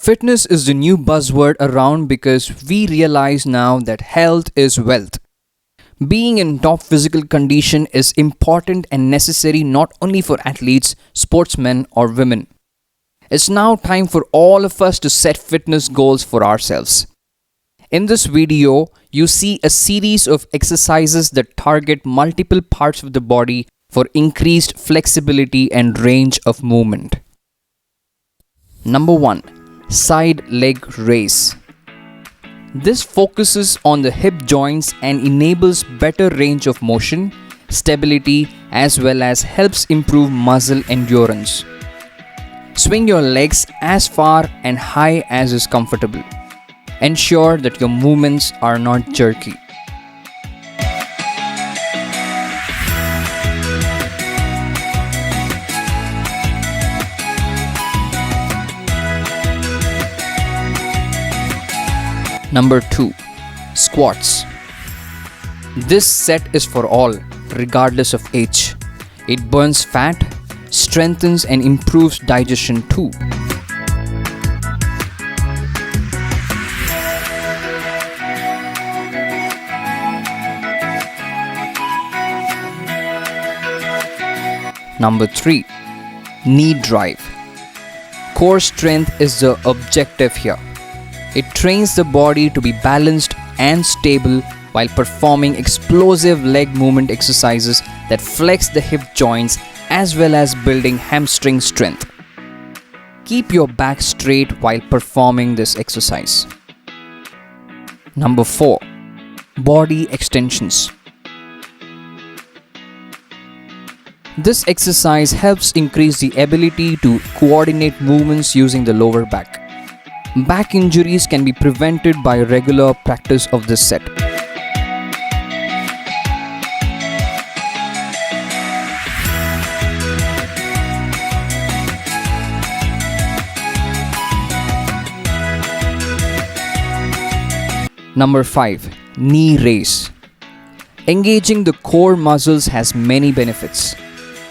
Fitness is the new buzzword around because we realize now that health is wealth. Being in top physical condition is important and necessary not only for athletes, sportsmen, or women. It's now time for all of us to set fitness goals for ourselves. In this video, you see a series of exercises that target multiple parts of the body for increased flexibility and range of movement. Number 1. Side leg raise. This focuses on the hip joints and enables better range of motion, stability, as well as helps improve muscle endurance. Swing your legs as far and high as is comfortable. Ensure that your movements are not jerky. Number 2. Squats. This set is for all, regardless of age. It burns fat, strengthens and improves digestion too. Number 3. Knee drive. Core strength is the objective here. It trains the body to be balanced and stable while performing explosive leg movement exercises that flex the hip joints as well as building hamstring strength. Keep your back straight while performing this exercise. Number 4. Body extensions. This exercise helps increase the ability to coordinate movements using the lower back. Back injuries can be prevented by regular practice of this set. Number 5. Knee raise. Engaging the core muscles has many benefits.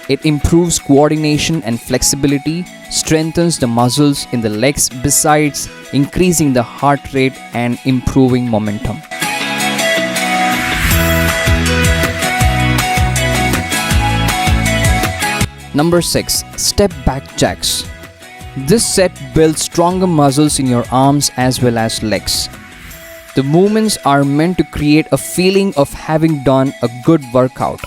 It improves coordination and flexibility, strengthens the muscles in the legs besides increasing the heart rate and improving momentum. Number 6. Step back jacks. This set builds stronger muscles in your arms as well as legs. The movements are meant to create a feeling of having done a good workout.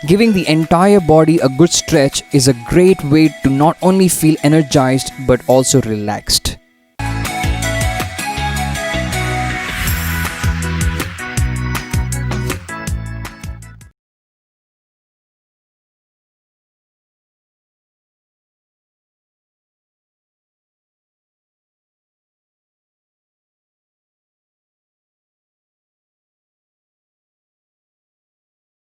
Giving the entire body a good stretch is a great way to not only feel energized but also relaxed.